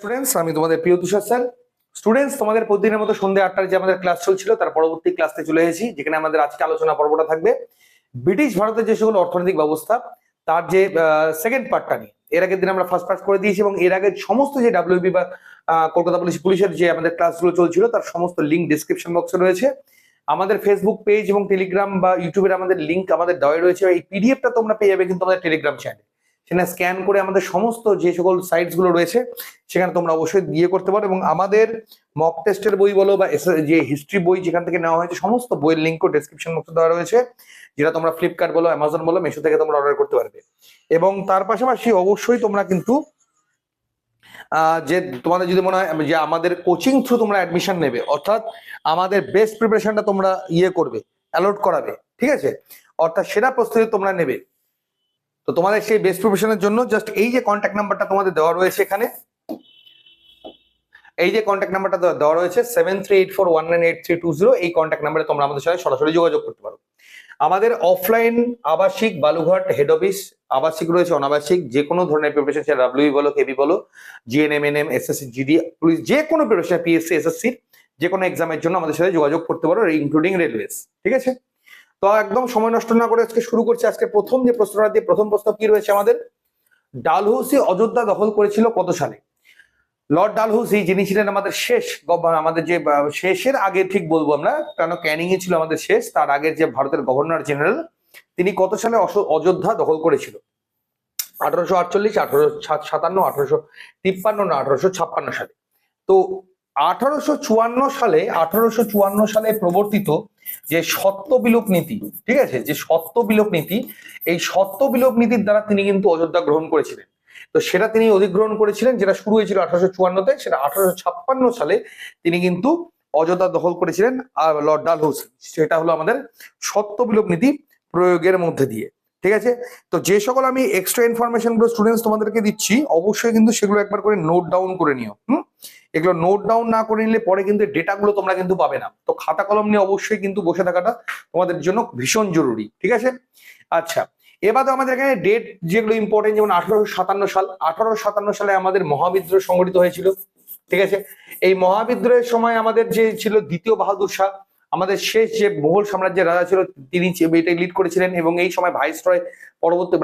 Students, আমি তোমাদের প্রিয় তুষার স্যার। স্টুডেন্টস, তোমাদের প্রতিদিনের মতো সন্ধ্যে 8টায় যে আমাদের ক্লাস চলছিল তার পরবর্তী ক্লাসে চলে এসেছি, যেখানে আমাদের আজকে আলোচনা পর্বটা থাকবে ব্রিটিশ ভারতের যে সকল অর্থনৈতিক ব্যবস্থা তার যে সেকেন্ড পার্টটা নিয়ে। এর আগের দিন আমরা ফার্স্ট পার্ট করে দিয়েছি এবং এর আগে সমস্ত যে ডাব্লিউবি বা কলকাতা পুলিশের যে আমাদের ক্লাসগুলো চলছিল তার সমস্ত লিঙ্ক ডিসক্রিপশন বক্সে রয়েছে। আমাদের ফেসবুক পেজ এবং টেলিগ্রাম বা ইউটিউবের আমাদের লিঙ্ক আমাদের দেওয়া রয়েছে। এই পিডিএফটা তোমরা পেয়ে যাবে কিন্তু আমাদের টেলিগ্রাম চ্যানেলে। সেখানে স্ক্যান করে আমাদের সমস্ত যে সকল সাইটস গুলো রয়েছে সেখানে তোমরা অবশ্যই দিয়ে করতে পারো। এবং আমাদের মক টেস্টের বই বলো বা যে হিস্ট্রি বই যেখান থেকে নেওয়া হয়েছে সমস্ত বইয়ের লিঙ্কও ডেসক্রিপশন বক্সে দেওয়া রয়েছে, যেটা তোমরা ফ্লিপকার্ট বলো, অ্যামাজন বলো, মেশো থেকে তোমরা অর্ডার করতে পারবে। এবং তার পাশাপাশি অবশ্যই তোমরা কিন্তু যে তোমাদের যদি মনে হয় যে আমাদের কোচিং থ্রু তোমরা অ্যাডমিশন নেবে, অর্থাৎ আমাদের বেস্ট প্রিপারেশনটা তোমরা করবে, অ্যালট করাবে, ঠিক আছে, অর্থাৎ সেটা প্রস্তুতি তোমরা নেবে। তো তোমাদের সেই বেস্ট প্রিপারেশনের জন্য জাস্ট এই যে কন্ট্যাক্ট নাম্বারটা তোমাদের দেওয়া রয়েছে এখানে, এই যে কন্ট্যাক্ট নাম্বারটা দেওয়া রয়েছে 7384198320, এই কন্ট্যাক্ট নাম্বারে তোমরা আমাদের সাথে সরাসরি যোগাযোগ করতে পারো। আমাদের অফলাইন আবাসিক বালুঘাট হেড অফিস, আবাসিক রয়েছে, অনাবাসিক, যে কোনো ধরনের প্রিপারেশন, সেটা ডাব্লিউবি বলো, কেবি বলো, GNM, NM, SSC, GD, police, যে কোনো প্রিপারেশন, পিএসসি, এসএসসি, যে কোনো এক্সামের জন্য আমাদের সাথে যোগাযোগ করতে পারো, ইনক্লুডিং রেলওয়েজ, ঠিক আছে। তো একদম সময় নষ্ট না করে আজকে শুরু করছি। আজকে প্রথম যে প্রশ্নটা দিয়ে, প্রথম প্রশ্ন কি রয়েছে আমাদের, ডালহৌসি অযোধ্যা দখল করেছিল কত সালে? লর্ড ডালহৌসি, যিনি ছিলেন আমাদের শেষ আমাদের যে শেষের আগে ঠিক বলবো আমরা, কারণ ক্যানিং এ ছিল আমাদের শেষ, তার আগের যে ভারতের গভর্নর জেনারেল, তিনি কত সালে অযোধ্যা দখল করেছিল? 1848, 1857, 1853 না 1856 সালে? তো 1854 সালে প্রবর্তিত যে সত্য বিলোপ নীতি, ঠিক আছে, যে সত্য বিলোপ নীতি, এই সত্য বিলোপ নীতির দ্বারা তিনি কিন্তু অযোধ্যা গ্রহণ করেছিলেন। তো সেটা তিনি অধিগ্রহণ করেছিলেন, যেটা শুরু হয়েছিল 1854-তে, সেটা 1856 সালে তিনি কিন্তু অযোধ্যা দখল করেছিলেন আর লর্ড ডালহৌসি। সেটা হলো আমাদের সত্য বিলোপ নীতি প্রয়োগের মধ্যে দিয়ে, ঠিক আছে। তো যে সকল আমি এক্সট্রা ইনফরমেশন গুলো স্টুডেন্টস তোমাদেরকে দিচ্ছি, অবশ্যই কিন্তু সেগুলো একবার করে নোট ডাউন করে নিও। এগুলো নোট ডাউন না করে নিলে পরে কিন্তু ডেটাগুলো তোমরা কিন্তু পাবে না। তো খাতা কলম নিয়ে অবশ্যই কিন্তু বসে থাকাটা তোমাদের জন্য ভীষণ জরুরি, ঠিক আছে। আচ্ছা, এবারে আমাদের এখানে ডেট যেগুলো ইম্পর্টেন্ট, যেমন 1857 সাল, 1857 সালে আমাদের মহাবিদ্রোহ সংগঠিত হয়েছিল, ঠিক আছে। এই মহাবিদ্রোহের সময় আমাদের যে ছিল দ্বিতীয় বাহাদুর শাহ, আমাদের শেষ যে মুঘল সাম্রাজ্যের রাজা ছিল, তিনি এটা লিড করেছিলেন। এবং এই সময় ভাইসরয় পরবর্তী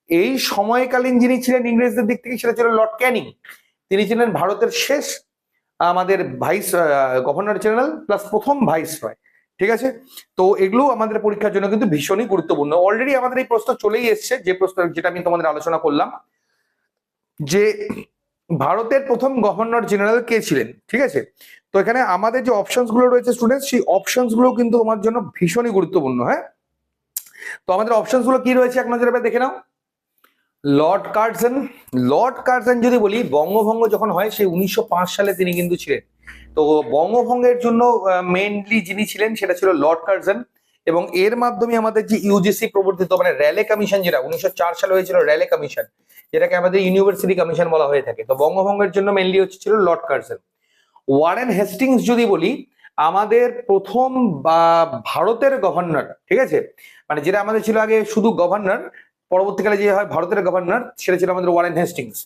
এই সময়কালীন যিনি ছিলেন ইংরেজদের দিক থেকে, সেটা ছিল লর্ড ক্যানিং। তিনি ছিলেন ভারতের শেষ আমাদের গভর্নর জেনারেল প্লাস প্রথম ভাইসরয়, ঠিক আছে। তো এগুলো আমাদের পরীক্ষার জন্য কিন্তু ভীষণই গুরুত্বপূর্ণ। অলরেডি আমাদের এই প্রশ্ন চলেই এসছে, যে প্রশ্ন যেটা আমি তোমাদের আলোচনা করলাম, যে ভারতের প্রথম গভর্নর জেনারেল কে ছিলেন, ঠিক আছে। তো এখানে আমাদের যে অপশনস গুলো রয়েছে স্টুডেন্ট, সেই অপশনস গুলো কিন্তু তোমার জন্য ভীষণই গুরুত্বপূর্ণ। হ্যাঁ, তো আমাদের অপশনস গুলো কি রয়েছে এক নজরে দেখে নাও। লর্ড কার্জন, লর্ড কার্জন যদি বলি, বঙ্গভঙ্গ যখন হয় সেই 1905 সালে তিনি কিন্তু ছিলেন। তো বঙ্গভঙ্গের জন্য মেইনলি যিনি ছিলেন সেটা ছিল লর্ড কার্জন। এবং এর মাধ্যমে আমাদের যে ইউজিসি প্রবর্তিত মানে র্যালে কমিশন, যেটা 1904 সালে হয়েছিল, র্যালে কমিশন, যেটাকে আমাদের ইউনিভার্সিটি কমিশন বলা হয়ে থাকে, তো বঙ্গভঙ্গের জন্য মেইনলি হচ্ছিল লর্ড কার্জন। ওয়ারেন হেস্টিংস যদি বলি, আমাদের প্রথম ভারতের গভর্নর, ঠিক আছে, মানে যেটা আমাদের ছিল আগে শুধু গভর্নর, পরবর্তীকালে যে হয় ভারতের গভর্নর, সেটা ছিল আমাদের ওয়ারেন হেস্টিংস।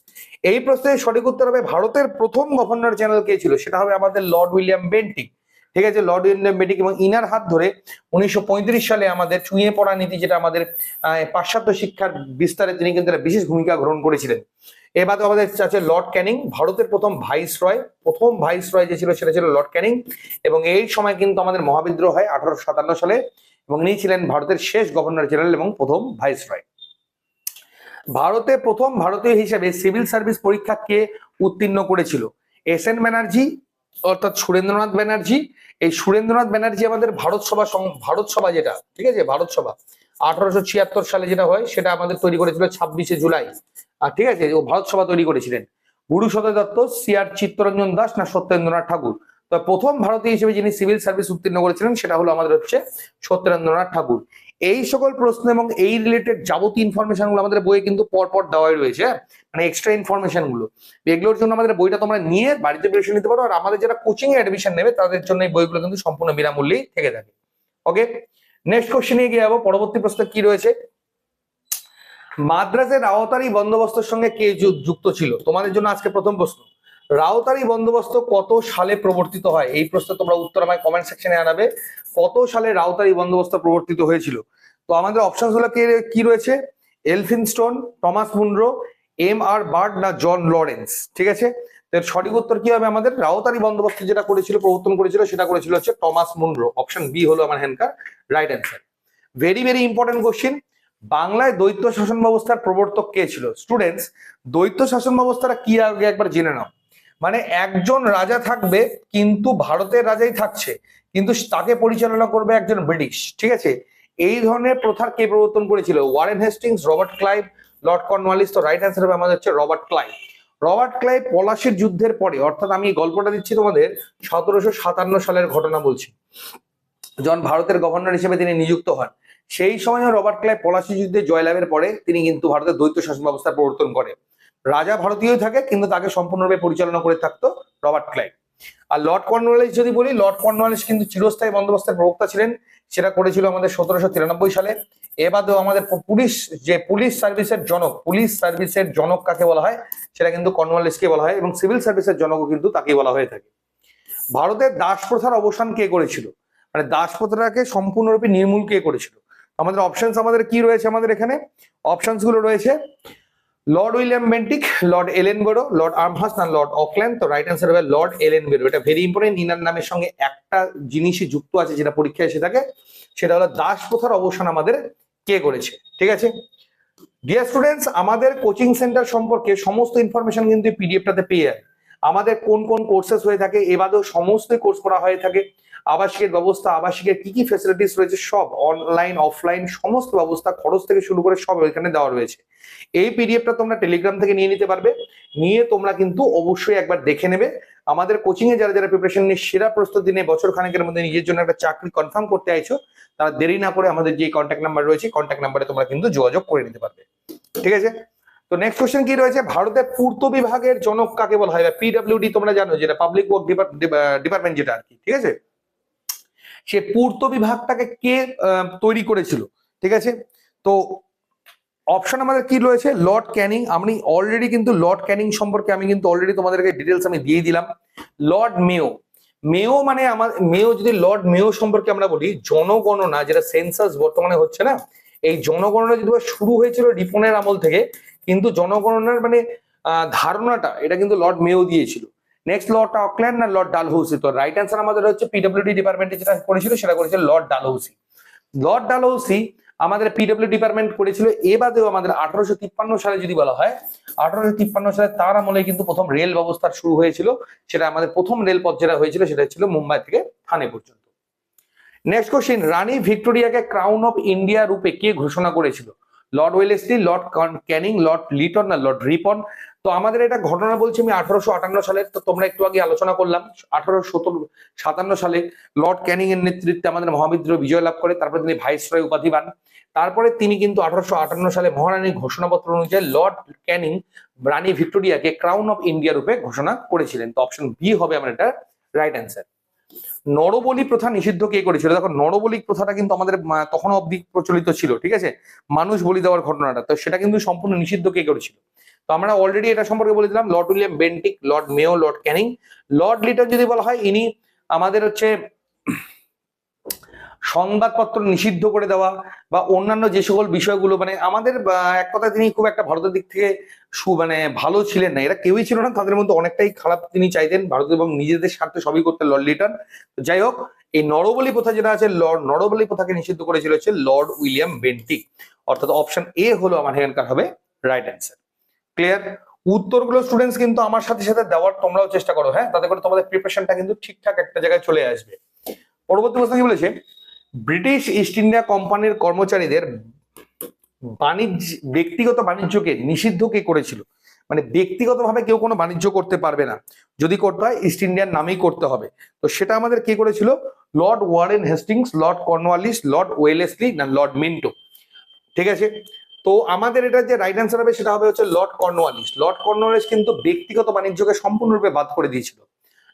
এই প্রশ্নের সঠিক উত্তর হবে ভারতের প্রথম গভর্নর জেনারেল কে ছিল, সেটা হবে আমাদের লর্ড উইলিয়াম বেন্টিক, ঠিক আছে, লর্ড উইলিয়াম বেন্টিক। এবং ইনার হাত ধরে 1935 সালে আমাদের চুঁয়ে পড়া নীতি, যেটা আমাদের পাশ্চাত্য শিক্ষার বিস্তারে তিনি কিন্তু বিশেষ ভূমিকা গ্রহণ করেছিলেন। এবার আমাদের আছে লর্ড ক্যানিং, ভারতের প্রথম ভাইসরয় যে ছিল সেটা ছিল লর্ড ক্যানিং। এবং এই সময় কিন্তু আমাদের মহাবিদ্রোহ হয় 1857 সালে, এবং ইনি ছিলেন ভারতের শেষ গভর্নর জেনারেল এবং প্রথম ভাইসরয়। ভারতে প্রথম ভারতীয় হিসেবে সিভিল সার্ভিস পরীক্ষা কে উত্তীর্ণ করেছিল? এস.এন. ব্যানার্জি, অর্থাৎ সুরেন্দ্রনাথ ব্যানার্জি। এই সুরেন্দ্রনাথ ব্যানার্জি আমাদের ভারত সভা যেটা, ঠিক আছে, ভারত সভা 1876 সালে যেটা হয়, সেটা আমাদের তৈরি করেছিল 26শে জুলাই, আর ঠিক আছে, ও ভারত সভা তৈরি করেছিলেন। গুরু সদয় দত্ত, সি.আর. চিত্তরঞ্জন দাস, না সত্যেন্দ্রনাথ ঠাকুর? তো প্রথম ভারতীয় হিসেবে যিনি সিভিল সার্ভিস উত্তীর্ণ করেছিলেন সেটা হলো আমাদের হচ্ছে সত্যেন্দ্রনাথ ঠাকুর। এই সকল প্রশ্ন এবং এই রিলেটেড যাবতীয় ইনফরমেশন গুলো আমাদের বইয়ে কিন্তু পরপর দেওয়াই রয়েছে, মানে এক্সট্রা ইনফরমেশন গুলো। এগুলোর জন্য আমাদের বইটা তোমরা নিয়ে বাড়িতে বেশি নিতে পারো। আর আমাদের যারা কোচিং এ অ্যাডমিশন নেবে তাদের জন্য এই বইগুলো কিন্তু সম্পূর্ণ বিনামূল্যেই থেকে থাকে। ওকে, নেক্সট কোশ্চেনে গিয়ে যাবো। পরবর্তী প্রশ্ন কি রয়েছে, মাদ্রাজের আওতারি বন্দোবস্তের সঙ্গে কে যুক্ত ছিল? তোমাদের জন্য আজকে প্রথম প্রশ্ন, রাউতারি বন্দোবস্ত কত সালে প্রবর্তিত হয়? এই প্রশ্ন তোমরা উত্তর আমায় কমেন্ট সেকশনে জানাবে। কত সালে রাউতারি বন্দোবস্ত প্রবর্তিত হয়েছিল? তো আমাদের অপশন গুলো কি রয়েছে? Elphinstone, Thomas Munro, M.R. Bird না জন লরেন্স? ঠিক আছে, এর সঠিক উত্তর কি হবে? আমাদের রাউতারি বন্দোবস্ত যেটা করেছিল, প্রবর্তন করেছিল, সেটা করেছিল হচ্ছে টমাস মুনরো। অপশন বি হলো আমার হ্যানকার right answer. Very very important question. বাংলায় দ্বৈত শাসন ব্যবস্থার প্রবর্তক কে ছিল? স্টুডেন্টস, দ্বৈত শাসন ব্যবস্থাটা কি আগে একবার জেনে নাও। মানে একজন রাজা থাকবে, কিন্তু ভারতের রাজাই থাকছে, কিন্তু তাকে পরিচালনা করবে একজন ব্রিটিশ। ঠিক আছে, এই ধরনের প্রথা কে প্রবর্তন করেছিল? Warren Hastings, Robert Clive, Lord Cornwallis? তো রাইট অ্যান্সার হবে আমাদের হচ্ছে রবার্ট ক্লাইভ। রবার্ট ক্লাইভ পলাশির যুদ্ধের পরে, অর্থাৎ আমি এই গল্পটা দিচ্ছি তোমাদের 1757 সালের ঘটনা বলছি, যখন ভারতের গভর্নর হিসেবে তিনি নিযুক্ত হন, সেই সময় রবার্ট ক্লাইভ পলাশি যুদ্ধে জয়লাভের পরে তিনি কিন্তু ভারতের দ্বৈত শাসন ব্যবস্থা প্রবর্তন করে। রাজা ভারতীয় থাকে, কিন্তু তাকে সম্পূর্ণরূপে পরিচালনা করে থাকতো রবার্ট ক্লাইভ। আর লর্ড কর্নওয়ালিস যদি বলি, লর্ড কর্নওয়ালিস কিন্তু চিরস্থায়ী বন্দোবস্তের প্রবক্তা ছিলেন, সেটা করেছিল আমাদের 1793 সালে। এবারেও আমাদের পুলিশ সার্ভিসের জনক কাকে বলা হয়? সেটা কিন্তু কর্নওয়ালিসকে বলা হয়, এবং সিভিল সার্ভিসের জনকও কিন্তু তাকেই বলা হয়ে থাকে। ভারতের দাস প্রথার অবসান কে করেছিল? মানে দাস প্রথাটাকে সম্পূর্ণরূপে নির্মূল কে করেছিল? আমাদের অপশনস আমাদের কি রয়েছে? আমাদের এখানে অপশনস গুলো রয়েছে Lord William Bentinck, Lord Ellenborough, Lord Amherst না লর্ড অকল্যান্ড? তো রাইট অ্যান্সার হবে লর্ড এলেনবেরো। এটা ভেরি ইম্পর্টেন্ট। ইনার নামের সঙ্গে একটা জিনিসই যুক্ত আছে যেটা পরীক্ষায় এসে থাকে, সেটা হলো দাস প্রথার অবসান আমাদের কে করেছে। ঠিক আছে ডিয়ার স্টুডেন্টস, আমাদের কোচিং সেন্টার সম্পর্কে সমস্ত ইনফরমেশন কিন্তু পিডিএফটাতে পেয়ে যাবে। আমাদের কোন কোন কোর্সেস হয়ে থাকে, এবারেও সমস্ত কোর্স করা হয়ে থাকে। আবাসিকের ব্যবস্থা, আবাসিকের কি কি ফ্যাসিলিটিস রয়েছে, সব অনলাইন অফলাইন সমস্ত ব্যবস্থা, খরচ থেকে শুরু করে সব এখানে দেওয়া রয়েছে। এই পিডিএফটা তোমরা টেলিগ্রাম থেকে নিয়ে নিতে পারবে, নিয়ে তোমরা কিন্তু অবশ্যই একবার দেখে নেবে। আমাদের কোচিং এ যারা যারা প্রিপারেশন নিয়ে সেরা প্রস্তুতি নিয়ে বছর খানেকের মধ্যে নিজের জন্য একটা চাকরি কনফার্ম করতে আইছো, তারা দেরি না করে আমাদের যে কন্ট্যাক্ট নাম্বার রয়েছে, কন্ট্যাক্ট নাম্বারে তোমরা কিন্তু যোগাযোগ করে নিতে পারবে। ঠিক আছে, তো নেক্সট কোশ্চেন কি রয়েছে? ভারতের পূর্ত বিভাগের জনক কাকে বলা হয়? পিডব্লিউডি তোমরা জানো, যেটা পাবলিক ওয়ার্ক ডিপার্টমেন্ট যেটা আর কি। ঠিক আছে, সে পূর্ত বিভাগটাকে কে তৈরি করেছিল? ঠিক আছে, তো অপশন আমাদের কি রয়েছে? লর্ড ক্যানিং। আমি অলরেডি কিন্তু লর্ড ক্যানিং সম্পর্কে আমি কিন্তু অলরেডি তোমাদেরকে ডিটেলস আমি দিয়ে দিলাম। লর্ড মেও, মেও মানে আমার মেও, যদি লর্ড মেও সম্পর্কে আমরা বলি, জনগণনা যেটা সেন্সাস বর্তমানে হচ্ছে না, এই জনগণনা যদি শুরু হয়েছিল রিপনের আমল থেকে, কিন্তু জনগণনার মানে ধারণাটা এটা কিন্তু লর্ড মেও দিয়েছিল। নেক্সট লর্ড অকল্যান্ড না লর্ড ডালহৌসি? তো রাইট অ্যান্সার আমাদের হচ্ছে পিডব্লিউডি ডিপার্টমেন্টে যেটা করেছিল সেটা করেছিল লর্ড ডালহৌসি। লর্ড ডালহৌসি আমাদের পিডব্লিউ ডিপার্টমেন্ট করেছিল। এবারেও আমাদের 1853 সালে যদি বলা হয়, 1853 সালে তার আমলে কিন্তু প্রথম রেল ব্যবস্থা শুরু হয়েছিল। সেটা আমাদের প্রথম রেলপথ যেটা হয়েছিল সেটা ছিল মুম্বাই থেকে থানে পর্যন্ত। নেক্সট কোশ্চেন, রানী ভিক্টোরিয়াকে ক্রাউন অফ ইন্ডিয়া রূপে কে ঘোষণা করেছিল? Lord Wellesley, Lord Canning, Lord Lytton না লর্ড রিপন? তো আমাদের এটা ঘটনা বলছি আমি 1858 সালের। তো তোমরা একটু আগে আলোচনা করলাম 1857 সালে লর্ড ক্যানিং এর নেতৃত্বে আমাদের মহাবিদ্রোহ বিজয় লাভ করে, তারপরে তিনি ভাইসরয় উপাধি পান। তারপরে তিনি কিন্তু 1858 সালে মহারানীর ঘোষণাপত্র অনুযায়ী লর্ড ক্যানিং রানী ভিক্টোরিয়াকে ক্রাউন অফ ইন্ডিয়া রূপে ঘোষণা করেছিলেন। তো অপশন বি হবে আমার এটা রাইট অ্যান্সার। নরবলি প্রথা নিষিদ্ধ কে করেছিল? দেখো, নরবলি প্রথাটা কিন্তু আমাদের তখন অব্দি প্রচলিত ছিল। ঠিক আছে, মানুষ বলি দেওয়ার ঘটনাটা, তো সেটা কিন্তু সম্পূর্ণ নিষিদ্ধ কে করেছিল? তো আমরা অলরেডি এটা সম্পর্কে বলে দিলাম, লর্ড উইলিয়াম বেন্টিক, লর্ড মেও, লর্ড ক্যানিং। লর্ড লিটন যদি বলা হয়, ইনি আমাদের হচ্ছে সংবাদপত্র নিষিদ্ধ করে দেওয়া বা অন্যান্য যে সকল বিষয়গুলো, মানে আমাদের এক কথা তিনি খুব একটা ভারতের দিক থেকে মানে ভালো ছিলেন না, এরা কেউই ছিল না, তাদের মধ্যে অনেকটাই খারাপ তিনি চাইতেন ভারত এবং নিজেদের স্বার্থে সবই করতেন লর্ড লিটন। যাই হোক, এই নরবলি প্রথা যেটা আছে, নরবলি প্রথাকে নিষিদ্ধ করেছিল হচ্ছে লর্ড উইলিয়াম বেন্টিক। অর্থাৎ অপশন এ হলো আমার এখানকার হবে রাইট অ্যান্সার। ক্লিয়ার? উত্তরগুলো স্টুডেন্টস কিন্তু আমার সাথে সাথে দেওয়ার তোমরাও চেষ্টা করো, হ্যাঁ, তাতে করে তোমাদের প্রিপারেশনটা কিন্তু ঠিকঠাক একটা জায়গায় চলে আসবে। পরবর্তী প্রশ্ন কি বলেছে? ব্রিটিশ ইস্ট ইন্ডিয়া কোম্পানির কর্মচারীদের ব্যক্তিগত বাণিজ্যকে নিষিদ্ধ কে করেছিল? মানে ব্যক্তিগতভাবে কেউ কোনো বাণিজ্য করতে পারবে না, যদি করতে হয় ইস্ট ইন্ডিয়ার নামেই করতে হবে। তো সেটা আমাদের কে করেছিল? Lord Warren Hastings, Lord Cornwallis, Lord Wellesley না লর্ড মিন্টো? ঠিক আছে, তো আমাদের এটা যে রাইট অ্যান্সার হবে সেটা হবে হচ্ছে লর্ড কর্নওয়ালিস। লর্ড কর্নওয়ালিস কিন্তু ব্যক্তিগত বাণিজ্যকে সম্পূর্ণরূপে বাদ করে দিয়েছিল।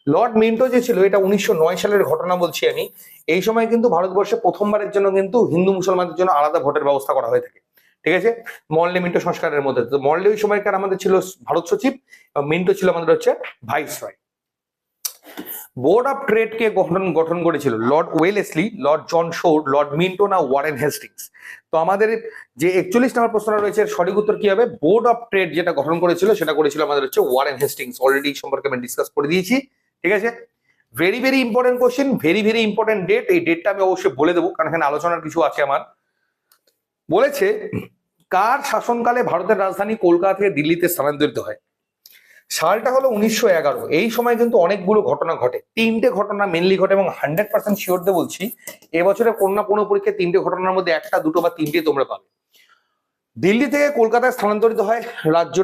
লর্ড মিন্টো যে ছিল, এটা 1909 সালের ঘটনা বলছি আমি। এই সময় কিন্তু ভারতবর্ষে প্রথমবারের জন্য কিন্তু হিন্দু মুসলমানদের জন্য আলাদা ভোটের ব্যবস্থা করা হয়ে থাকে। ঠিক আছে, মরলে মিন্টো সংস্কারের মধ্যে। তো মরলে ওই সময়কার আমাদের ছিল ভারত সচিব, মিন্টো ছিল আমাদের হচ্ছে ভাইসরয়। বোর্ড অফ ট্রেড কে গঠন করেছিল লর্ড ওয়েলেসলি, লর্ড জন শোর, লর্ড মিন্টো না ওয়ারেন হেস্টিংস? তো আমাদের যে 41 নম্বর প্রশ্নটা রয়েছে সঠিক উত্তর কি হবে? বোর্ড অফ ট্রেড যেটা গঠন করেছিল সেটা করেছিল আমাদের হচ্ছে ওয়ারেন হেস্টিংস। অলরেডি সম্পর্কে আমি ডিসকাস করে দিয়েছি। ঠিক আছে, very very important question, very very important date. এই ডেটটা আমি অবশ্যই বলে দেবো, কারণ এখানে আলোচনার কিছু আছে আমার। বলেছে কার শাসনকালে ভারতের রাজধানী কলকাতা থেকে দিল্লিতে স্থানান্তরিত হয়? সালটা হলো 1911। এই সময় কিন্তু অনেকগুলো ঘটনা ঘটে, 3টে ঘটনা মেনলি ঘটে, এবং 100% শিওর দিয়ে বলছি এবছরে কোনো না কোনো পরীক্ষায় 3টে ঘটনার মধ্যে একটা, দুটো বা 3টে তোমরা পাবে। দিল্লি থেকে কলকাতায় স্থানান্তরিত হয় রাজ্য,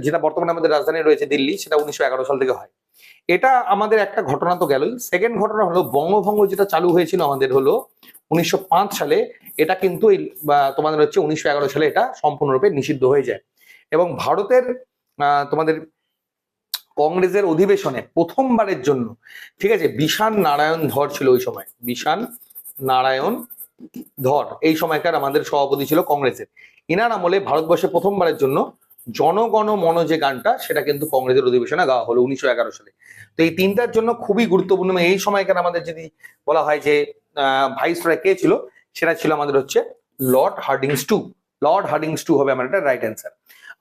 যেটা বর্তমানে আমাদের রাজধানী রয়েছে দিল্লি, সেটা 1911 সাল থেকে হয়। এটা আমাদের একটা ঘটনা তো গেলই। সেকেন্ড ঘটনা হলো বঙ্গভঙ্গ যেটা চালু হয়েছিল আমাদের হলো 1905 সালে। এটা কিন্তু তোমাদের হচ্ছে 1911 সালে এটা সম্পূর্ণরূপে নিষিদ্ধ হয়ে যায়। এবং ভারতের তোমাদের কংগ্রেসের অধিবেশনে প্রথমবারের জন্য, ঠিক আছে, বিষান নারায়ণ ধর ছিল ওই সময়, বিষান নারায়ণ ধর এই সময়কার আমাদের সভাপতি ছিল কংগ্রেসের। ইনার আমলে ভারতবর্ষে প্রথমবারের জন্য জনগণ মন যে গানটা, সেটা কিন্তু কংগ্রেসের অধিবেশনে গাওয়া হলো 1911 সালে। তো এই তিনটার জন্য খুবই গুরুত্বপূর্ণ। এই সময়কার আমাদের যদি বলা হয় যে ভাইসরয় কে ছিল, সেটা ছিল আমাদের হচ্ছে Lord Hardings two. Lord Hardings two হবে আমার একটা রাইট অ্যান্সার।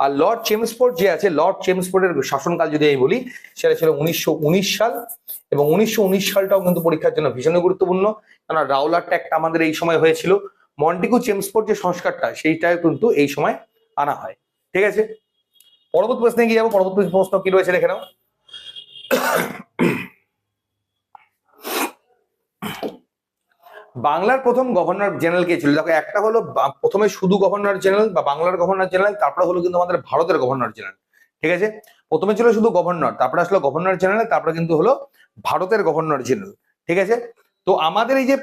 আর লর্ড চেমস্ফোর্ড যে আছে, লর্ড চেমস্ফোর্ডের শাসনকাল যদি আমি বলি, সেটা ছিল 1919 সাল। এবং 1919 সালটাও কিন্তু পরীক্ষার জন্য ভীষণ গুরুত্বপূর্ণ, কারণ রাওলাট ট্যাক্ট আমাদের এই সময় হয়েছিল। মন্টেগু চেমস্ফোর্ড যে সংস্কারটা, সেইটাও কিন্তু এই সময় আনা হয়। ঠিক আছে, পরবর্তী প্রশ্নে গিয়ে যাবো। পরবর্তী প্রশ্ন কি রয়েছে দেখে নাও। বাংলার প্রথম গভর্নর জেনারেল কে ছিল? দেখো, একটা হলো প্রথমে শুধু গভর্নর জেনারেল বা বাংলার গভর্নর জেনারেল, তারপরে হলো কিন্তু আমাদের ভারতের গভর্নর জেনারেল। ঠিক আছে, প্রথমে ছিল শুধু গভর্নর, তারপরে আসলো গভর্নর জেনারেল, তারপরে কিন্তু হলো ভারতের গভর্নর জেনারেল। ঠিক আছে, তো আমাদের এই যে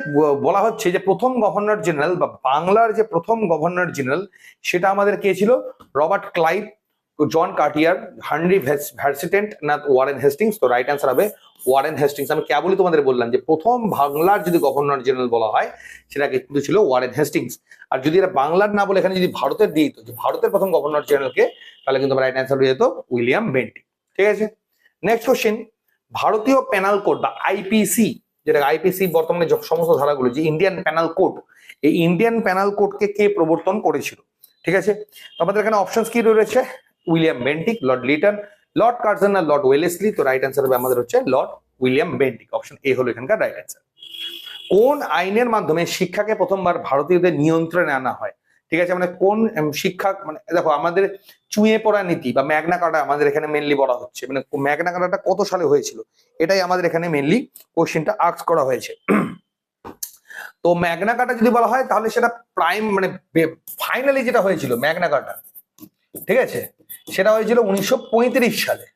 বলা হচ্ছে যে প্রথম গভর্নর জেনারেল বা বাংলার যে প্রথম গভর্নর জেনারেল, সেটা আমাদের কে ছিল? রবার্ট ক্লাইভ, জন কার্টিয়ার, হেনরি ভার্সিটেন্ট না ওয়ারেন হেস্টিংস? তো রাইট অ্যান্সার হবে ওয়ারেন হেস্টিংস। আমি কেবলই তোমাদের বললাম যে প্রথম বাংলার যদি গভর্নর জেনারেল বলা হয়, সেটা কিন্তু ছিল ওয়ারেন হেস্টিংস। আর যদি এটা বাংলার না বলে এখানে যদি ভারতের দিয়ে দিত যে ভারতের প্রথম গভর্নর জেনারেলকে, তাহলে কিন্তু রাইট অ্যান্সার হয়ে যেত উইলিয়াম বেন্টিক। ঠিক আছে, নেক্সট কোশ্চেন। ভারতীয় পেনাল কোড বা আইপিসি, যেটা আইপিসি বর্তমানে সমস্ত ধারাগুলো, যে ইন্ডিয়ান পেনাল কোড, এই ইন্ডিয়ান পেনাল কোডকে কে প্রবর্তন করেছিল? ঠিক আছে, আমাদের এখানে অপশনস কি রয়েছে? William Bentinck, Lord Lytton, Lord Curzon আর লর্ড ওয়েলেসলি? তো রাইট অ্যান্সার হবে আমাদের হচ্ছে Lord William Bentinck. Option A হলো এখানকার রাইট অ্যান্সার। কোন আইনের মাধ্যমে শিক্ষাকে প্রথমবার ভারতীয়দের নিয়ন্ত্রণে আনা হয়? ঠিক আছে, মানে কোন শিক্ষা, মানে দেখো আমাদের চুঁয়ে পড়া নীতি বা ম্যাগনা কার্টা আমাদের এখানে মেনলি বলা হচ্ছে, মানে ম্যাগনা কার্টাটা কত সালে হয়েছিল, এটাই আমাদের এখানে মেনলি কোশ্চেনটা আস্ক করা হয়েছে। তো ম্যাগনা কার্টা যদি বলা হয়, তাহলে সেটা মানে ফাইনালি যেটা হয়েছিল ম্যাগনা কার্টা, ঠিক আছে, সেটা হয়েছিল 1935 সালে।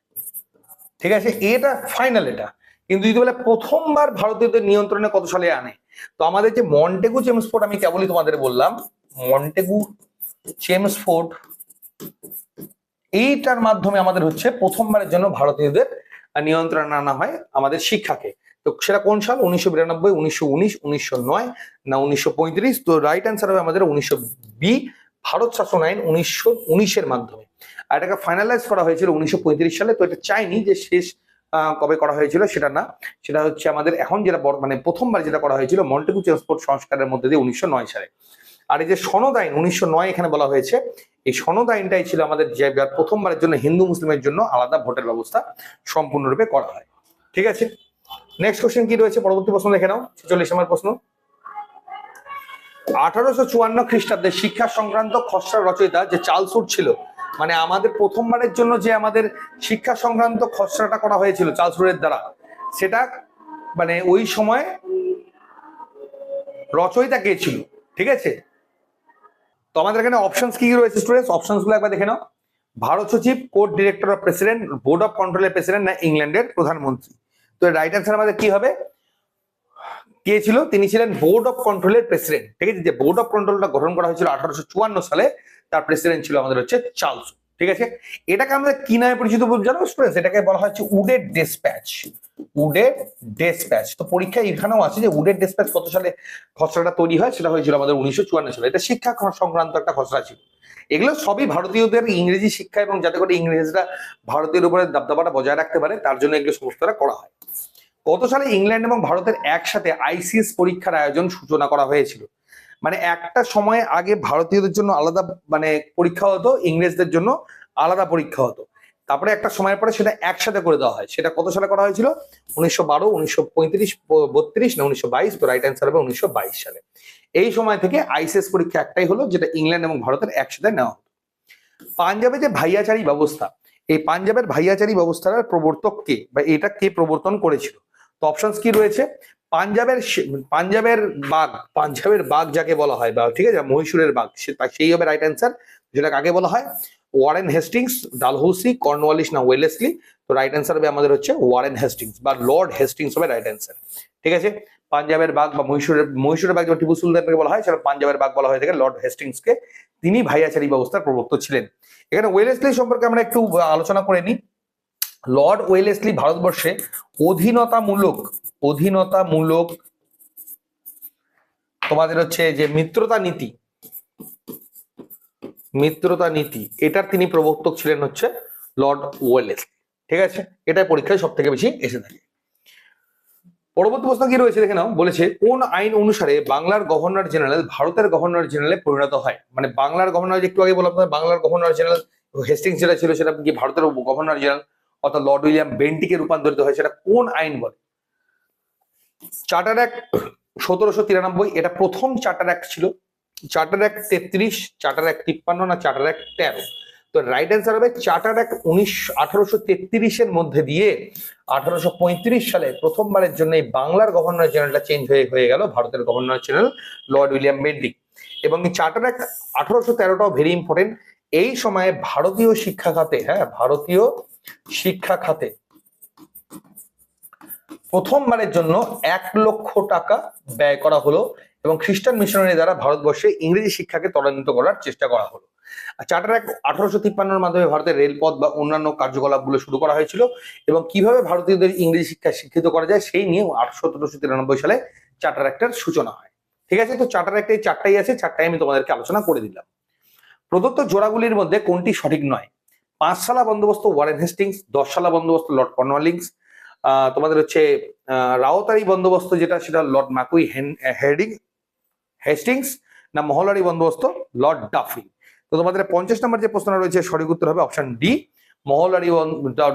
ঠিক আছে, এটা ফাইনাল। এটা কিন্তু যদি বলে প্রথমবার ভারতীয়দের নিয়ন্ত্রণে কত সালে আনে, তো আমাদের যে মন্টেগু চেমস্ফোর্ড, আমি কেবলই তোমাদের বললাম মন্টেগু চেমস্ফোর্ড, এইটার মাধ্যমে আমাদের হচ্ছে প্রথমবারের জন্য ভারতীয়দের নিয়ন্ত্রণে আনা হয় আমাদের শিক্ষাকে। তো সেটা কোন সাল? 1992, 1919, 1909 না 1935? তো রাইট অ্যান্সার হবে আমাদের 1920 ভারত শাসন আইন 1919 এর মাধ্যমে। আর এটাকে ফাইনালাইজ করা হয়েছিল 1935 সালে। তো এটা চাইনি যে শেষ কবে করা হয়েছিল, সেটা না, সেটা হচ্ছে আমাদের এখন যেটা মানে প্রথমবার যেটা করা হয়েছিল মন্টেগু চেমস্ফোর্ড সংস্কারের মধ্যে দিয়ে 1909 সালে। আর এই যে সনদ আইন 1909 এখানে বলা হয়েছে, এই সনদ আইনটাই ছিল আমাদের যে প্রথমবারের জন্য হিন্দু মুসলিমের জন্য আলাদা ভোটের ব্যবস্থা সম্পূর্ণরূপে করা হয়। ঠিক আছে, নেক্সট কোশ্চেন কি রয়েছে? পরবর্তী প্রশ্ন দেখে নাও, 46 নম্বর প্রশ্ন। 1854 খ্রিস্টাব্দে শিক্ষা সংক্রান্ত খসড়া রচয়িতা যে চার্লস উড ছিল, মানে আমাদের প্রথমবারের জন্য যে আমাদের শিক্ষা সংক্রান্ত খসড়াটা করা হয়েছিল চার্লস উডের দ্বারা, সেটা মানে ওই সময় রচয়িতা কে ছিল? ঠিক আছে, তো আমাদের এখানে অপশনস কি রয়েছে স্টুডেন্টস? অপশনস গুলো একবার দেখে নাও। ভারত সচিব, court director of president, board of কন্ট্রোলের প্রেসিডেন্ট না ইংল্যান্ডের প্রধানমন্ত্রী? তো রাইট অ্যান্সার আমাদের কি হবে? কে ছিল? তিনি ছিলেন বোর্ড অফ কন্ট্রোলের প্রেসিডেন্ট। ঠিক আছে, যে বোর্ড অফ কন্ট্রোলটা গঠন করা হয়েছিল 1854 সালে, তার প্রেসিডেন্ট ছিল আমাদের হচ্ছে চার্লস। ঠিক আছে, এটাকে আমরা কি নামে পরিচিত জানো স্টুডেন্টস? এটাকে বলা হচ্ছে উডের ডিসপ্যাচ। উডের ডেসপ্যাচ। তো পরীক্ষায় এখানেও আছে যে উডের ডেসপ্যাচ কত সালে খসড়াটা তৈরি হয়, সেটা হয়েছিল আমাদের 1954 সালে। এটা শিক্ষা সংক্রান্ত একটা খসড়া ছিল। এগুলো সবই ভারতীয়দের ইংরেজি শিক্ষা এবং যাতে করে ইংরেজরা ভারতের উপরে দাবদাবাটা বজায় রাখতে পারে তার জন্য এগুলো সমস্তটা করা হয়। কত সালে ইংল্যান্ড এবং ভারতের একসাথে আইসিএস পরীক্ষার আয়োজন সূচনা করা হয়েছিল? মানে একটা সময় আগে ভারতীয়দের জন্য আলাদা মানে পরীক্ষা হতো, ইংরেজদের জন্য আলাদা পরীক্ষা হতো, তারপরে একটা সময়ের পরে সেটা একসাথে করে দেওয়া হয়। সেটা কত সালে করা হয়েছিল? 1912, 1935, 32 না 1922? তো রাইট অ্যান্সার হবে 1922 সালে। এই সময় থেকে আইসিএস পরীক্ষা একটাই হলো, যেটা ইংল্যান্ড এবং ভারতের একসাথে নেওয়া হতো। পাঞ্জাবে যে ভাইয়াচারি ব্যবস্থা, এই পাঞ্জাবের ভাইয়াচারি ব্যবস্থার প্রবর্তক কে, বা এটা কে প্রবর্তন করেছিল? তো অপশনস কি রয়েছে? পাঞ্জাবের বাঘ যাকে বলা হয়, বা ঠিক আছে মহীশূরের বাঘ, সেই হবে রাইট অ্যান্সার। যেটা কাকে বলা হয়? ওয়ারেন হেস্টিংস, ডালহৌসি, কর্নওয়ালিস না ওয়েলেসলি? তো রাইট অ্যান্সার হবে আমাদের হচ্ছে ওয়ারেন হেস্টিংস বা লর্ড হেস্টিংস হবে রাইট অ্যান্সার। ঠিক আছে, পাঞ্জাবের বাঘ বা মহীশূরের বাঘ যেটা টিপু সুলতানকে বলা হয়, সেটা পাঞ্জাবের বাঘ বলা হয়ে থাকে লর্ড হেস্টিংসকে। তিনি ভাইয়াচারি ব্যবস্থার প্রবর্তক ছিলেন। এখানে ওয়েলেসলি সম্পর্কে আমরা একটু আলোচনা করে নিই। লর্ড ওয়েলেসলি ভারতবর্ষে অধীনতামূলক তোমাদের হচ্ছে যে মিত্রতা নীতি এটার তিনি প্রবর্তক ছিলেন হচ্ছে লর্ড ওয়েলেসলি। ঠিক আছে, এটাই পরীক্ষায় সব থেকে বেশি এসে থাকে। পরবর্তী প্রশ্ন কি রয়েছে দেখে নাও। বলেছে কোন আইন অনুসারে বাংলার গভর্নর জেনারেল ভারতের গভর্নর জেনারেলে পরিণত হয়? মানে বাংলার গভর্নর, একটু আগে বললাম বাংলার গভর্নর জেনারেল হেস্টিংস যেটা ছিল সেটা কি ভারতের গভর্নর জেনারেল অর্থাৎ লর্ড উইলিয়াম বেন্টিকে রূপান্তরিত হয়? সেটা কোন আইন বলে? চার্টার অ্যাক্ট 1793, এটা প্রথম চার্টার অ্যাক্ট ছিল। চার্টার অ্যাক্ট 33, চার্টার অ্যাক্ট 53 না চার্টার অ্যাক্ট 13? তো রাইট অ্যান্সার হবে চার্টার অ্যাক্ট 1833 এর মধ্যে দিয়ে 1835 সালে প্রথমবারের জন্য এই বাংলার গভর্নর জেনারেলটা চেঞ্জ হয়ে গেল ভারতের governor general Lord William Bentinck. এবং এই চার্টার অ্যাক্ট 1813টাও ভেরি ইম্পর্টেন্ট। এই সময়ে ভারতীয় শিক্ষা খাতে প্রথমবারের জন্য 1 লক্ষ টাকা ব্যয় করা হলো এবং খ্রিস্টান মিশনারি দ্বারা ভারতবর্ষে ইংরেজি শিক্ষাকে ত্বরান্বিত করার চেষ্টা করা হলো। চার্টার অ্যাক্ট 1853 মাধ্যমে ভারতের রেলপথ বা অন্যান্য কার্যকলাপগুলো শুরু করা হয়েছিল এবং কিভাবে ভারতীয়দের ইংরেজি শিক্ষা শিক্ষিত করা যায় সেই নিয়ে 1793 সালে চার্টার অ্যাক্টের সূচনা হয়। ঠিক আছে, তো চার্টার অ্যাক্টে এই চারটাই আছে, চারটাই আমি তোমাদেরকে আলোচনা করে দিলাম। প্রদত্ত জোড়াগুলির মধ্যে কোনটি সঠিক নয়? 5 সালা বন্দোবস্ত ওয়ারেন হেস্টিংস, 10 সালা বন্দোবস্ত লর্ড কর্নওয়ালিস, তোমাদের হচ্ছে রাওতারি বন্দোবস্ত যেটা সেটা লর্ড ম্যাকুই হেস্টিংস, না মহলারি বন্দোবস্ত লর্ড ডাফরিন? তো তোমাদের 50 নম্বর যে প্রশ্নটা রয়েছে সঠিক উত্তর হবে অপশন ডি,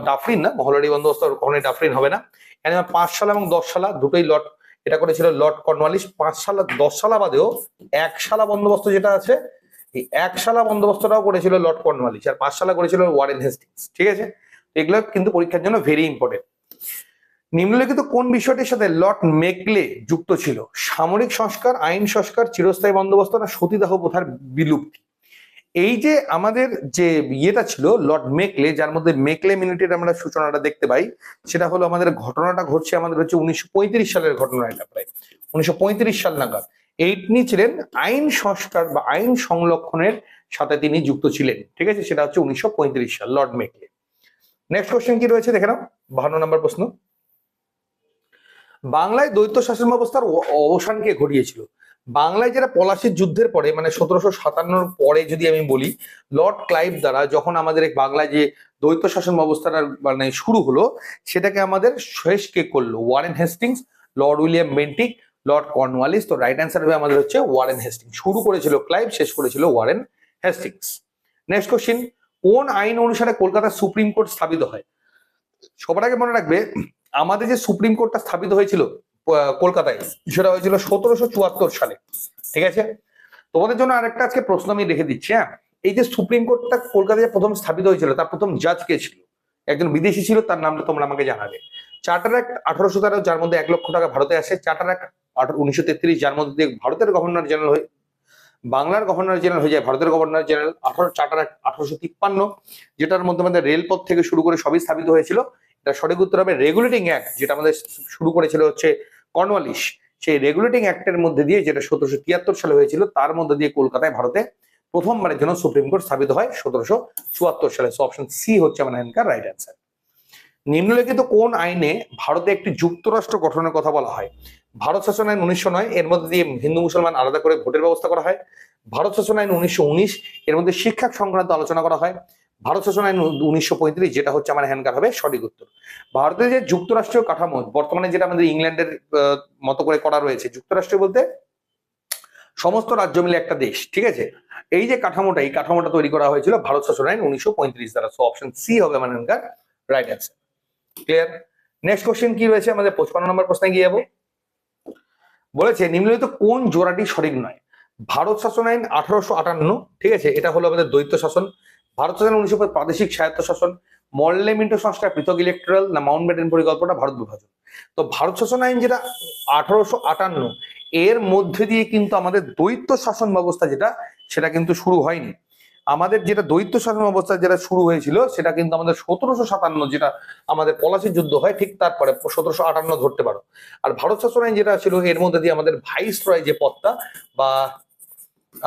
ডাফরিন না, মহলারি বন্দোবস্ত কখনোই ডাফরিন হবে না। এখানে 5 সাল এবং 10 সালা দুটোই লর্ড এটা করেছিল লর্ড কর্নওয়ালিস। 5 সালা 10 সালা বাদেও 1 সালা বন্দোবস্ত যেটা আছে, এই 1 সালা বন্দোবস্তটাও করেছিল লর্ড কর্নওয়ালিস, আর 5 সালা করেছিল ওয়ারেন হেস্টিংস। ঠিক আছে, এগুলো কিন্তু পরীক্ষার জন্য ভেরি ইম্পর্টেন্ট। নিম্নলিখিত কোন বিষয়টির সাথে লর্ড মেকলে যুক্ত ছিল? সামরিক সংস্কার, আইন সংস্কার, চিরস্থায়ী বন্দোবস্ত না সতীদাহ প্রথার বিলুপ্তি? এই যে আমাদের যে ইয়েটা ছিল লর্ড মেকলে, যার মধ্যে মেকলে মিনিটের আমরা সূচনাটা দেখতে পাই, সেটা হলো আমাদের ঘটনাটা ঘটছে আমাদের হচ্ছে 1935 সালের ঘটনা। এটা প্রায় 1935 সাল নাগাদ তিনি ছিলেন আইন সংস্কার বা আইন সংরক্ষণের সাথে তিনি যুক্ত ছিলেন। ঠিক আছে, সেটা হচ্ছে 1935 সাল, লর্ড মেকলে। নেক্সট কোশ্চেন কি রয়েছে দেখে নাও, 52 নম্বর প্রশ্ন। বাংলায় দ্বৈত শাসন ব্যবস্থার অবসান কে ঘটিয়েছিল? বাংলায় যেটা পলাশির যুদ্ধের পরে মানে 1757 পরে যদি আমি বলি, লর্ড ক্লাইভ দ্বারা যখন আমাদের বাংলায় যে দ্বৈত শাসন ব্যবস্থাটা মানে শুরু হলো, সেটাকে আমাদের শেষ কে করলো? Warren Hastings, Lord William Bentinck, Lord Cornwallis? তো রাইট অ্যান্সার হবে আমাদের হচ্ছে ওয়ারেন হেস্টিংস। শুরু করেছিল ক্লাইভ, শেষ করেছিল ওয়ারেন হেস্টিংস। নেক্সট কোশ্চেন, কোন আইন অনুসারে কলকাতার সুপ্রিম কোর্ট স্থাপিত হয়? সবার আগে মনে রাখবে আমাদের যে সুপ্রিম কোর্টটা স্থাপিত হয়েছিল কলকাতায়, সেটা হয়েছিল 1774 সালে। ঠিক আছে, তোমাদের জন্য আরেকটা আজকে প্রশ্ন আমি রেখে দিচ্ছি। হ্যাঁ, এই যে সুপ্রিম কোর্টটা কলকাতায় প্রথম স্থাপিত হয়েছিল, তার প্রথম জাজ কে ছিল? একজন বিদেশি ছিল, তার নামটা তোমরা আমাকে জানাবে। চার্টার অ্যাক্ট 1813, যার মধ্যে 1 লক্ষ টাকা ভারতে আসে। চার্টার অ্যাক্ট 1933, যার মধ্যে ভারতের গভর্নর জেনারেল হয়ে বাংলার গভর্নর জেনারেল হয়ে যায় ভারতের গভর্নর জেনারেল। চার্টার অ্যাক্ট 1853, যেটার মধ্যে আমাদের রেলপথ থেকে শুরু করে সবই স্থাপিত হয়েছিল। এটা সঠিক উত্তর হবে রেগুলেটিং অ্যাক্ট, যেটা আমাদের শুরু করেছিল হচ্ছে কর্নওয়ালিস। সেই রেগুলেটিং অ্যাক্টের মধ্যে দিয়ে, যেটা 1773 সালে হয়েছিল, তার মধ্যে দিয়ে কলকাতায় ভারতে প্রথমবারের জন্য সুপ্রিম কোর্ট স্থাপিত হয় 1774 সালে। সো অপশন সি হচ্ছে আমার এখানকার রাইট অ্যান্সার। নিম্নলিখিত কোন আইনে ভারতে একটি যুক্তরাষ্ট্র গঠনের কথা বলা হয়? ভারত শাসন আইন 1909, এর মধ্যে দিয়ে হিন্দু মুসলমান আলাদা করে ভোটের ব্যবস্থা করা হয়। ভারত শাসন আইন 1919, এর মধ্যে শিক্ষা সংক্রান্ত আলোচনা করা হয়। ভারত শাসন আইন 1935, যেটা হচ্ছে আমার হ্যান্ডকার হবে সঠিক উত্তর। ভারতের যে যুক্তরাষ্ট্রীয় কাঠামো বর্তমানে যেটা আমাদের ইংল্যান্ডের মতো করে করা রয়েছে, যুক্তরাষ্ট্র বলতে সমস্ত রাজ্য মিলে একটা দেশ, ঠিক আছে? এই যে কাঠামোটা, এই কাঠামোটা তৈরি করা হয়েছিল ভারত শাসন আইন 1935 দ্বারা। সো অপশন সি হবে আমার হ্যান্ডকার right answer. Clear? Next question কি রয়েছে আমাদের? 55 নম্বর প্রশ্নে গিয়ে যাবো। বলেছে নিম্নলিখিত কোন জোড়াটি সঠিক নয়? ভারত শাসন আইন 1858, ঠিক আছে, এটা হলো আমাদের দ্বৈত শাসন। ভারত শাসন 1900 প্রাদেশিক স্বায়ত্ত শাসন। মর্লে মিন্টো সংস্কার, পৃথক ইলেকট্রাল, না মাউন্ট ব্যাটেন পরিকল্পনা, ভারত বিভাজন। তো ভারত শাসন আইন যেটা 1858, এর মধ্যে দিয়ে কিন্তু আমাদের দ্বৈত শাসন ব্যবস্থা যেটা, সেটা কিন্তু শুরু হয়নি। আমাদের যেটা দ্বৈত শাসন ব্যবস্থা যেটা শুরু হয়েছিল সেটা কিন্তু আমাদের 1757, যেটা আমাদের পলাশির যুদ্ধ হয় ঠিক তারপরে 1758 ধরতে পারো। আর ভারত শাসন আইন যেটা ছিল এর মধ্যে দিয়ে আমাদের ভাইসরয় যে পদটা, বা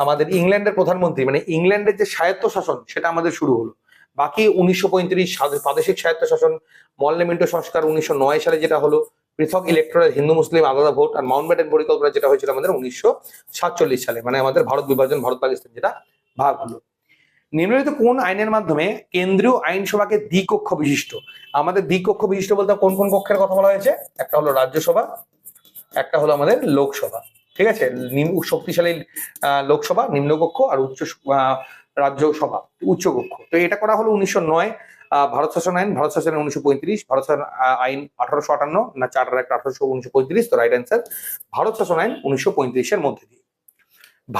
আমাদের ইংল্যান্ডের প্রধানমন্ত্রী, মানে ইংল্যান্ডের যে স্বায়ত্ত শাসন, সেটা আমাদের শুরু হলো। বাকি 1935 প্রাদেশিক স্বায়ত্ত শাসন, মর্লে মিন্টো সংস্কার 1909 সালে যেটা হলো, পৃথক ইলেকট্রাল, হিন্দু মুসলিম আলাদা ভোট, আর মাউন্ট ব্যাটেন পরিকল্পনা যেটা হয়েছিল আমাদের 1947 সালে, মানে আমাদের ভারত বিভাজন, ভারত পাকিস্তান যেটা ভাগ হলো। নিম্নলিখিত কোন আইনের মাধ্যমে কেন্দ্রীয় আইনসভাকে দ্বিকক্ষ বিশিষ্ট? আমাদের দ্বিকক্ষ বিশিষ্ট বলতে কোন কোন কক্ষের কথা বলা হয়েছে? একটা হলো রাজ্যসভা, একটা হলো আমাদের লোকসভা, ঠিক আছে? শক্তিশালী লোকসভা নিম্নকক্ষ, আর রাজ্যসভা উচ্চকক্ষ। তো এটা করা হলো 1909 ভারত শাসন আইন। ভারত শাসন আইন 1935, ভারত শাসন আইন 1858, না চার্টার অ্যাক্ট 1935। তো রাইট অ্যান্সার ভারত শাসন আইন 1935 এর মধ্যে দিয়ে।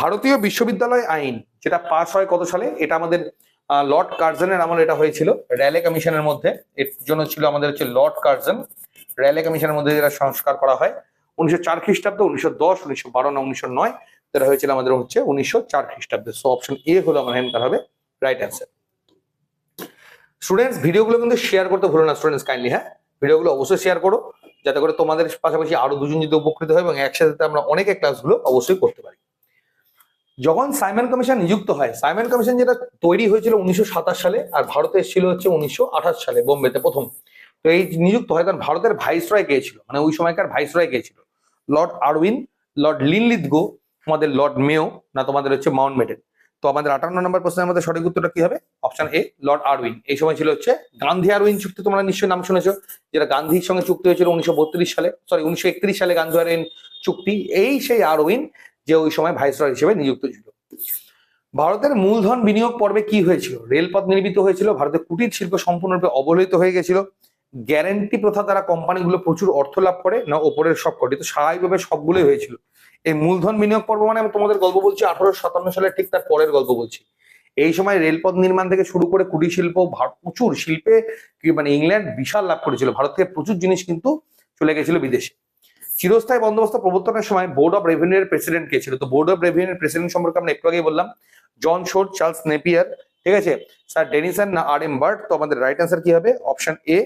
ভারতীয় বিশ্ববিদ্যালয় আইন যেটা পাস হয় কত সালে? এটা আমাদের লর্ড কার্জনের আমলে এটা হয়েছিল, র্যালে কমিশনের মধ্যে। এর জন্য ছিল আমাদের হচ্ছে লর্ড কার্জন, র্যালে কমিশনের মধ্যে যেটা সংস্কার করা হয় 1904 খ্রিস্টাব্দে, 1910, 1912 না 1909, যেটা হয়েছিল আমাদের হচ্ছে 1904 খ্রিস্টাব্দে। সো অপশন এ হলো আমার হ্যান্ডকার হবে রাইট অ্যান্সার। স্টুডেন্টস, ভিডিওগুলো কিন্তু শেয়ার করতে ভুলো না স্টুডেন্টস, কাইন্ডলি। হ্যাঁ, ভিডিওগুলো অবশ্যই শেয়ার করো, যাতে করে তোমাদের পাশাপাশি আরো দুজন যদি উপকৃত হয় এবং একসাথে আমরা অনেকে ক্লাসগুলো অবশ্যই করতে পারি। যখন সাইমন কমিশন নিযুক্ত হয়, সাইমন কমিশন যেটা তৈরি হয়েছিল 1927 সালে, আর ভারতে এসেছিল হচ্ছে 1928 সালে বোম্বেতে প্রথম। তো এই নিযুক্ত হয় কারণ ভারতের ভাইসরয় কে ছিল, মানে ওই সময়কার ভাইসরয় কে ছিল? লর্ড আরউইন, লর্ড লিনলিথগো, তোমাদের লর্ড মেও, না তোমাদের হচ্ছে মাউন্ট ব্যাটেন। তো আমাদের 58 নম্বর প্রশ্নের আমাদের সঠিক উত্তরটা কি হবে? Option A, Lord Irwin. এই সময় ছিল হচ্ছে গান্ধী আরউইন চুক্তি, তোমরা নিশ্চয়ই নাম শুনেছো, যেটা গান্ধীর সঙ্গে চুক্তি হয়েছিল 1932 সালে, সরি 1931 সালে গান্ধী আরউইন চুক্তি। এই সেই আরউইন যে ওই সময় ভাইসরয় হিসেবে নিযুক্ত ছিল। ভারতের মূলধন বিনিয়োগ পর্বে কি হয়েছিল? রেলপথ নির্মিত হয়েছিল, ভারতের কুটির শিল্প সম্পূর্ণরূপে অবহেলিত হয়ে গেছিল, গ্যারান্টি প্রথা দ্বারা কোম্পানিগুলো প্রচুর অর্থ লাভ করে, না ওপরের সবকটি? তো স্বাভাবিকভাবে সবগুলোই হয়েছিল। এই মূলধন বিনিয়োগ পর্ব মানে আমি তোমাদের গল্প বলছি 1857 সালে, ঠিক তার পরের গল্প বলছি। এই সময় রেলপথ নির্মাণ থেকে শুরু করে কুটির শিল্প, প্রচুর শিল্পে মানে ইংল্যান্ড বিশাল লাভ করেছিল, ভারত থেকে প্রচুর জিনিস কিন্তু চলে গেছিল বিদেশে। চিরস্থায়ী বন্দোবস্ত প্রবর্তনের সময় বোর্ড অফ রেভিনিউ এর প্রেসিডেন্ট কে ছিল? তো বোর্ড অফ রেভিনিউ এর প্রেসিডেন্ট সম্পর্কে আমরা একটু আগেই বললাম, জন শোর্ট, চার্লস নেপিয়ার, ঠিক আছে, স্যার ডেনিসন, না আর এম বার্ট? তো আমাদের রাইট অ্যান্সার কি হবে? অপশন এ,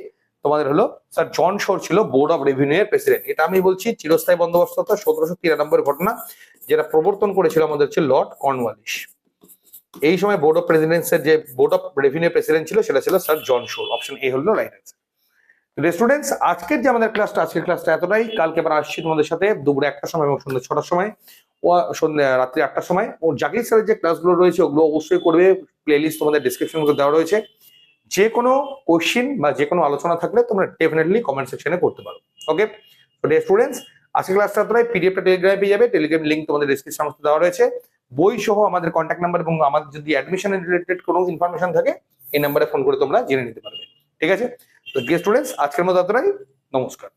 তোমাদের হলো স্যার জন শোর্ট ছিল বোর্ড অফ রেভিনিউ এর প্রেসিডেন্ট। এটা আমি বলছি চিরস্থায়ী বন্দোবস্ত 1793 ঘটনা, যেটা প্রবর্তন করেছিল আমাদের হচ্ছে লর্ড কর্নওয়ালিস। এই সময় বোর্ড অফ প্রেসিডেন্টসের যে বোর্ড অফ রেভিনিউ প্রেসিডেন্ট ছিল সেটা ছিল স্যার জন শোর। অপশন এ হলো রাইট অ্যান্সার। স্টুডেন্টস, আজকের যে আমাদের ক্লাসটা, আজকের ক্লাসটা এতটাই। কালকে আবার আসছি তোমাদের সাথে দুপুরে 1টার সময় এবং সন্ধ্যে 6টার সময়, ও সন্ধ্যে রাত্রি 8টার সময়। ও জাকির স্যারের যে ক্লাসগুলো রয়েছে ওগুলো অবশ্যই করবে, প্লেলিস্ট তোমাদের ডিসক্রিপশন দেওয়া রয়েছে। যে কোনো কোশ্চিন বা যে কোনো আলোচনা থাকলে তোমরা ডেফিনেটলি কমেন্ট সেকশনে করতে পারো। ওকে স্টুডেন্টস, আজকের ক্লাসটা এতটাই। পিডিএফটা টেলিগ্রামে পেয়ে যাবে, টেলিগ্রাম লিঙ্ক তোমাদের ডিসক্রিপশন দেওয়া রয়েছে। বই সহ আমাদের কন্ট্যাক্ট নাম্বার এবং আমাদের যদি অ্যাডমিশনের রিলেটেড কোনো ইনফরমেশন থাকে এই নাম্বারে ফোন করে তোমরা জেনে নিতে পারবে। ঠিক আছে? তো স্টুডেন্টস, আজকের মতো এতটাই। নমস্কার।